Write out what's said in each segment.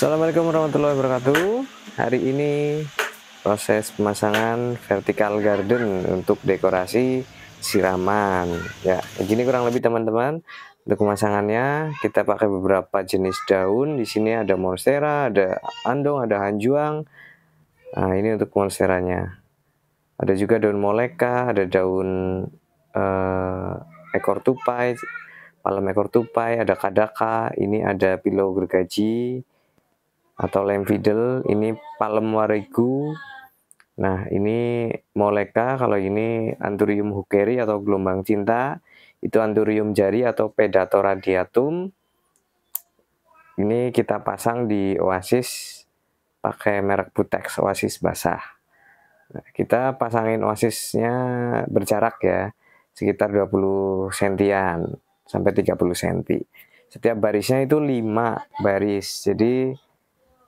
Assalamualaikum warahmatullahi wabarakatuh. Hari ini proses pemasangan vertical garden untuk dekorasi siraman. Ya, begini kurang lebih teman-teman. Untuk pemasangannya kita pakai beberapa jenis daun. Di sini ada monstera, ada andong, ada hanjuang. Nah, ini untuk monsteranya. Ada juga daun moleka, ada daun ekor tupai, palem ekor tupai, ada kadaka, ini ada pilau gergaji atau lemfidel, ini palem warigu. Nah, ini moleka, kalau ini anthurium hookeri atau gelombang cinta, itu anthurium jari atau pedato radiatum. Ini kita pasang di oasis pakai merek Butex, oasis basah. Nah, kita pasangin oasisnya berjarak ya, sekitar 20 sentian sampai 30 cm. Setiap barisnya itu 5 baris. Jadi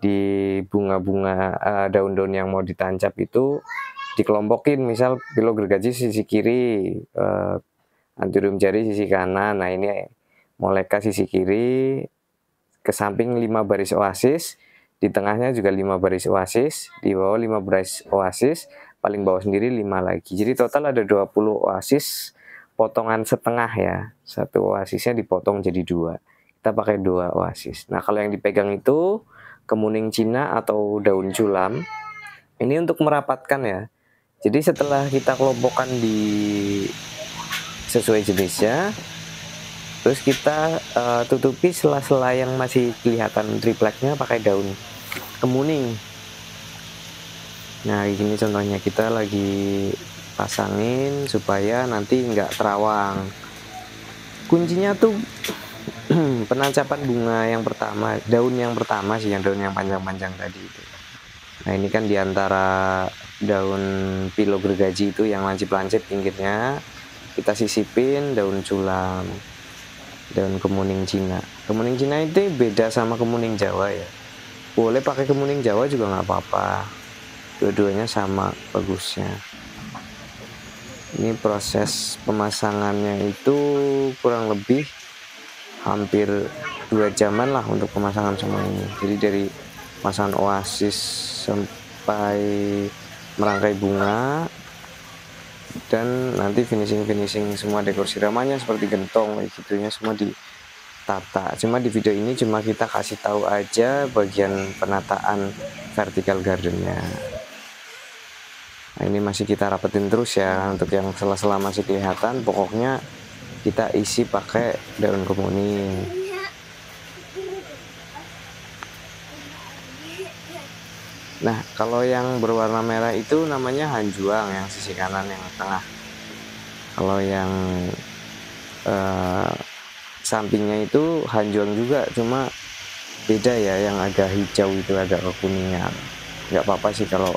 di bunga-bunga daun-daun yang mau ditancap itu dikelompokin, misal pilau gergaji sisi kiri, anthurium jari sisi kanan. Nah, ini moleka sisi kiri, ke samping 5 baris oasis, di tengahnya juga 5 baris oasis, di bawah 5 baris oasis, paling bawah sendiri 5 lagi. Jadi total ada 20 oasis potongan setengah ya. Satu oasisnya dipotong jadi 2. Kita pakai 2 oasis. Nah, kalau yang dipegang itu kemuning Cina atau daun culam. Ini untuk merapatkan ya. Jadi setelah kita kelompokkan di sesuai jenisnya, terus kita tutupi sela-sela yang masih kelihatan tripleknya pakai daun kemuning. Nah, gini contohnya, kita lagi pasangin supaya nanti nggak terawang. Kuncinya tuh penancapan bunga yang pertama, daun yang pertama sih, yang daun yang panjang-panjang tadi itu. Nah, ini kan diantara daun pilau gergaji itu yang lancip-lancip pinggirnya, kita sisipin daun culam, daun kemuning Cina. Kemuning Cina itu beda sama kemuning Jawa ya. Boleh pakai kemuning Jawa juga nggak apa-apa. Dua-duanya sama bagusnya. Ini proses pemasangannya itu kurang lebih hampir 2 jaman lah untuk pemasangan semua ini. Jadi dari pemasangan oasis sampai merangkai bunga, dan nanti finishing semua dekor siramannya seperti gentong kayak gitunya semua ditata. Cuma di video ini cuma kita kasih tahu aja bagian penataan vertical gardennya. Nah, ini masih kita rapetin terus ya, untuk yang sela-sela masih kelihatan. Pokoknya kita isi pakai daun kemuning. Nah, kalau yang berwarna merah itu namanya hanjuang, yang sisi kanan yang tengah. Kalau yang sampingnya itu hanjuang juga, cuma beda ya, yang agak hijau itu agak kekuningan. Nggak apa-apa sih kalau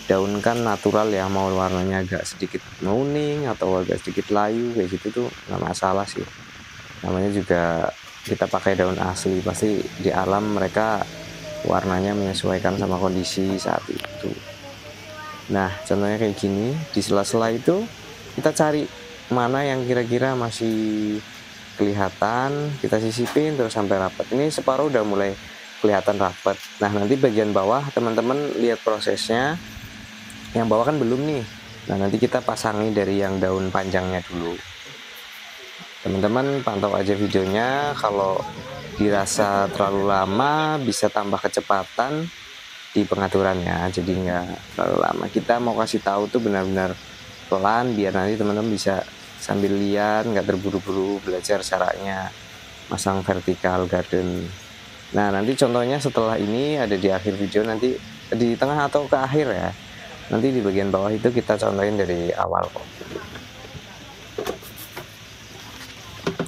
daun kan natural ya, mau warnanya agak sedikit kuning atau agak sedikit layu kayak gitu tuh nggak masalah sih. Namanya juga kita pakai daun asli, pasti di alam mereka warnanya menyesuaikan sama kondisi saat itu. Nah, contohnya kayak gini, di sela-sela itu kita cari mana yang kira-kira masih kelihatan, kita sisipin terus sampai rapat. Ini separuh udah mulai kelihatan rapat. Nah, nanti bagian bawah teman-teman lihat prosesnya. Yang bawah kan belum nih. Nah, nanti kita pasangi dari yang daun panjangnya dulu. Teman-teman pantau aja videonya. Kalau dirasa terlalu lama bisa tambah kecepatan di pengaturannya, jadi nggak terlalu lama. Kita mau kasih tahu tuh benar-benar pelan biar nanti teman-teman bisa sambil lihat, nggak terburu-buru belajar caranya masang vertical garden. Nah, nanti contohnya setelah ini ada di akhir video, nanti di tengah atau ke akhir ya. Nanti di bagian bawah itu kita contohin dari awal kok.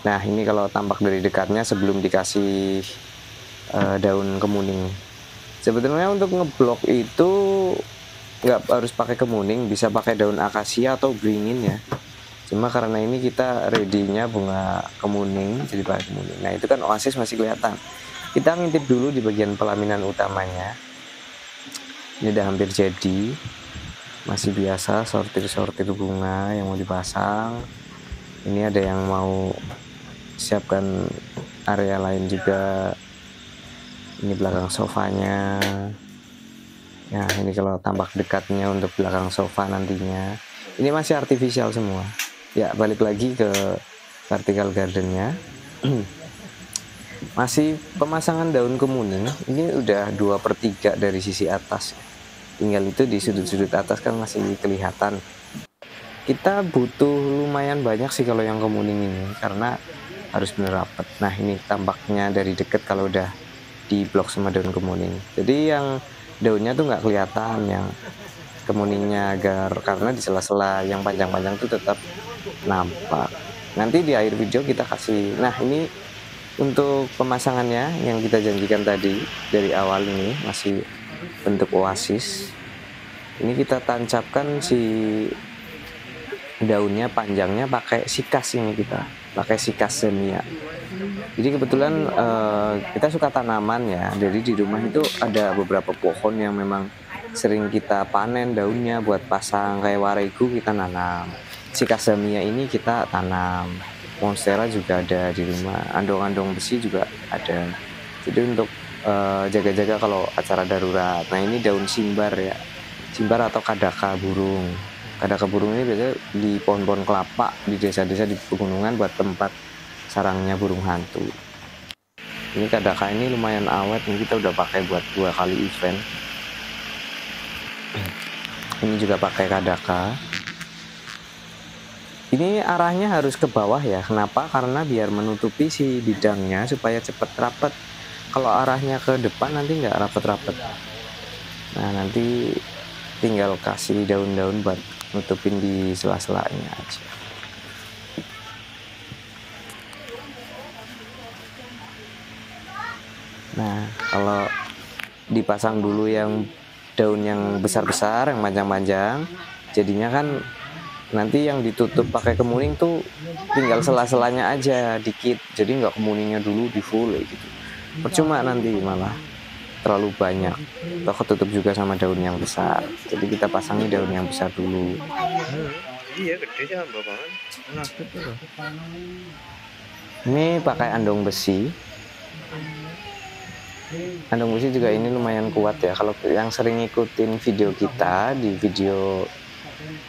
Nah, ini kalau tampak dari dekatnya sebelum dikasih daun kemuning. Sebetulnya untuk ngeblok itu nggak harus pakai kemuning, bisa pakai daun akasia atau beringin ya. Cuma karena ini kita ready-nya bunga kemuning, jadi pakai kemuning. Nah, itu kan oasis masih kelihatan. Kita ngintip dulu di bagian pelaminan utamanya. Ini udah hampir jadi. Masih biasa sortir-sortir bunga yang mau dipasang. Ini ada yang mau siapkan area lain juga. Ini belakang sofanya. Nah, ini kalau tampak dekatnya untuk belakang sofa nantinya. Ini masih artifisial semua. Ya, balik lagi ke vertical gardennya. Masih pemasangan daun kemuning. Ini udah 2/3 dari sisi atas. Tinggal itu di sudut-sudut atas kan masih kelihatan. Kita butuh lumayan banyak sih kalau yang kemuning ini, karena harus bener rapet. Nah, ini tampaknya dari deket kalau udah di blok sama daun kemuning. Jadi yang daunnya tuh nggak kelihatan, yang kemuningnya agar, karena di sela-sela yang panjang-panjang tuh tetap nampak. Nanti di akhir video kita kasih. Nah, ini untuk pemasangannya yang kita janjikan tadi dari awal, ini masih bentuk oasis. Ini kita tancapkan si daunnya panjangnya pakai sikas, ini kita pakai sikas semia. Jadi kebetulan kita suka tanaman ya, jadi di rumah itu ada beberapa pohon yang memang sering kita panen daunnya buat pasang, kayak waregu kita nanam, Sikas ini kita tanam, monstera juga ada di rumah, andong-andong besi juga ada. Jadi untuk jaga-jaga kalau acara darurat. Nah, ini daun simbar ya, simbar atau kadaka burung. Kadaka burung ini biasanya di pohon-pohon kelapa di desa-desa di pegunungan buat tempat sarangnya burung hantu. Ini kadaka ini lumayan awet, ini kita udah pakai buat 2 kali event. Ini juga pakai kadaka. Ini arahnya harus ke bawah ya. Kenapa? Karena biar menutupi si bidangnya supaya cepat rapet. Kalau arahnya ke depan nanti nggak rapet-rapet. Nah, nanti tinggal kasih daun-daun buat nutupin di sela-selanya aja. Nah, kalau dipasang dulu yang daun yang besar-besar, yang panjang-panjang, jadinya kan nanti yang ditutup pakai kemuning tuh tinggal sela-selanya aja dikit, jadi nggak kemuningnya dulu di full gitu. Percuma nanti malah terlalu banyak, toh ketutup juga sama daun yang besar. Jadi kita pasangi daun yang besar dulu. Iya, gede sih banget. Ini pakai andong besi. Andong besi juga ini lumayan kuat ya. Kalau yang sering ngikutin video kita di video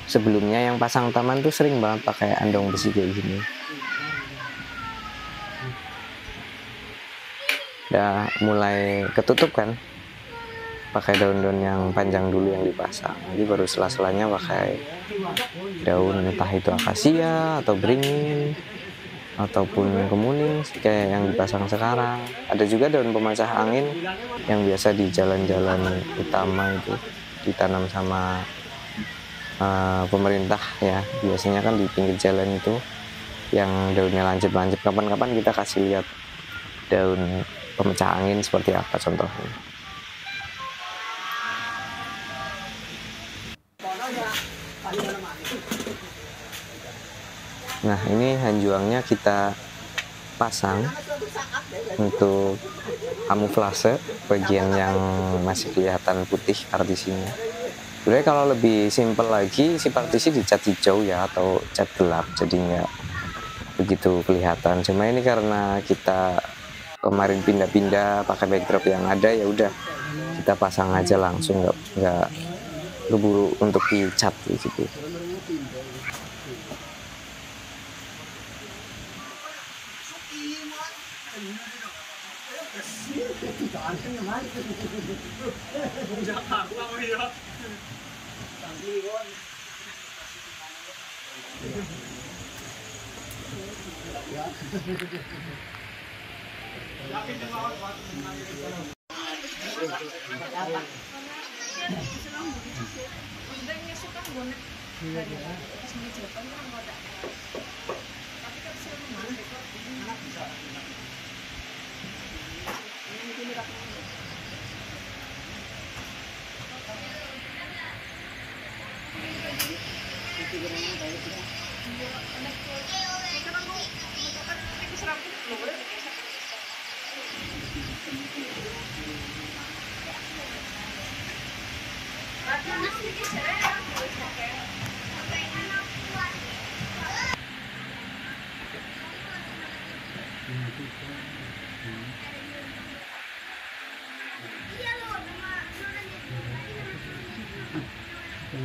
sebelumnya yang pasang taman tuh sering banget pakai andong besi kayak gini. Udah mulai ketutup kan, pakai daun-daun yang panjang dulu yang dipasang, nanti baru sela-selanya pakai daun entah itu akasia atau beringin ataupun kemuning kayak yang dipasang sekarang. Ada juga daun pemecah angin yang biasa di jalan-jalan utama itu ditanam sama pemerintah ya, biasanya kan di pinggir jalan itu yang daunnya lancip-lancip. Kapan-kapan kita kasih lihat daun pemecah angin seperti apa contohnya. Nah, ini hanjuangnya kita pasang untuk kamuflase bagian yang masih kelihatan putih partisinya. Sebenarnya kalau lebih simpel lagi, si partisi dicat hijau ya atau cat gelap, jadi nggak begitu kelihatan. Cuma ini karena kita kemarin pindah-pindah pakai backdrop yang ada, ya udah kita pasang aja langsung, nggak keburu untuk dicat gitu. Ya.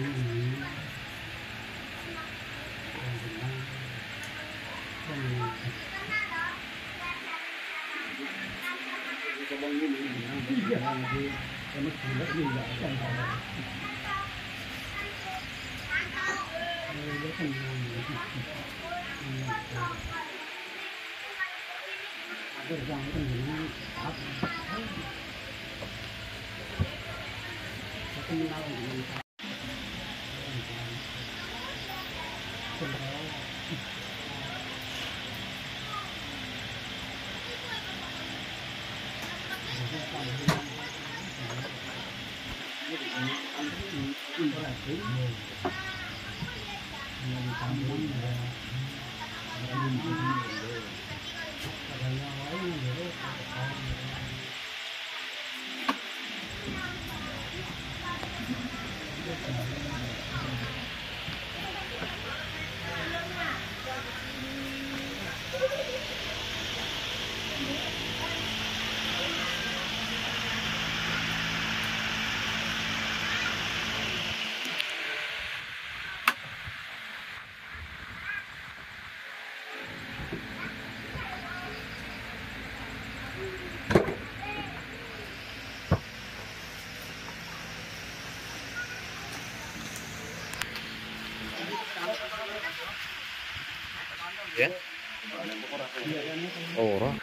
Ora.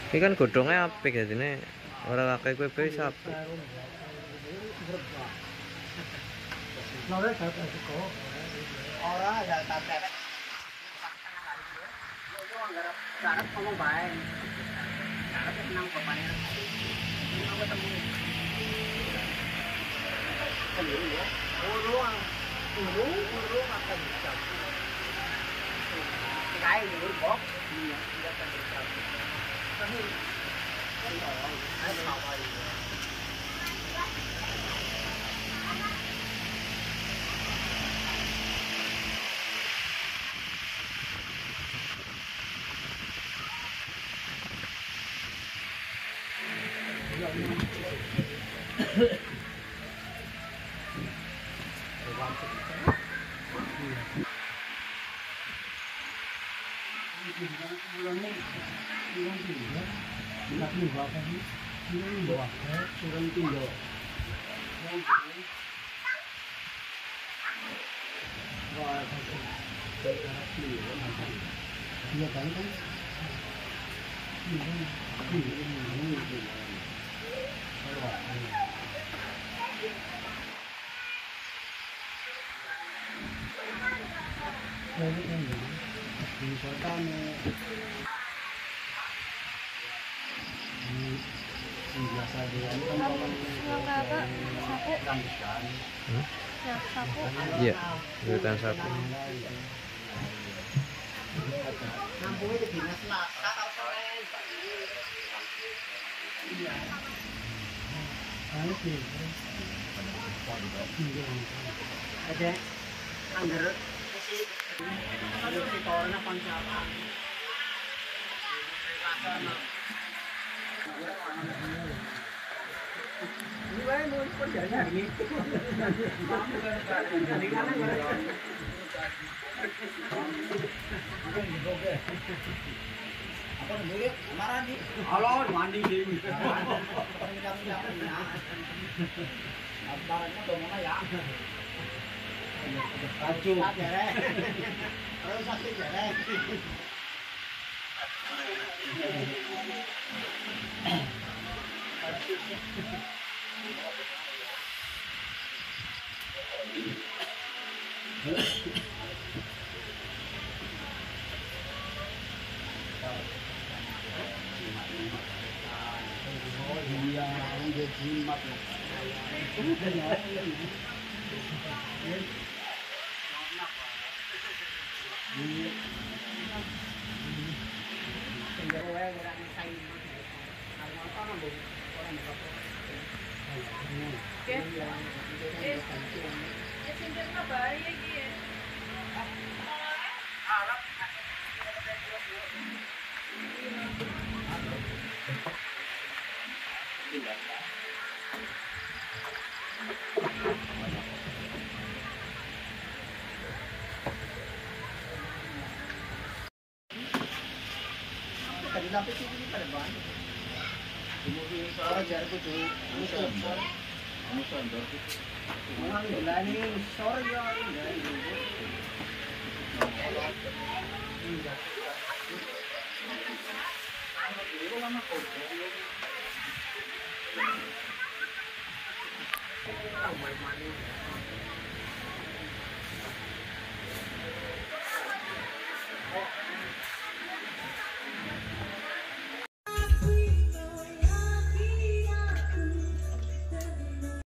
Ini kan godhongnya apik jadinya ora kakek kowe wis apik. Ora ya tak terek. Garap ngomong bae. Garap senang bapaknya. Mau ketemu. Sendiri ya. Urung akan bisa. Cái urung kok. Iya, tidak akan bisa. Tapi ai mau ai. Iya, hutan sapi. Nampungnya di dinas lah, kata Senin. Iya. Ada anggar ada sitornya pancapa. Ini bae mau kerjanya hari ini. Jadi kan apa dulu marah nih halo mandi dewi barangnya dong ya baju terus sakit jere Tadi lapis ini pada ban. Orang jar ko tu. Mga nilani sorry ya.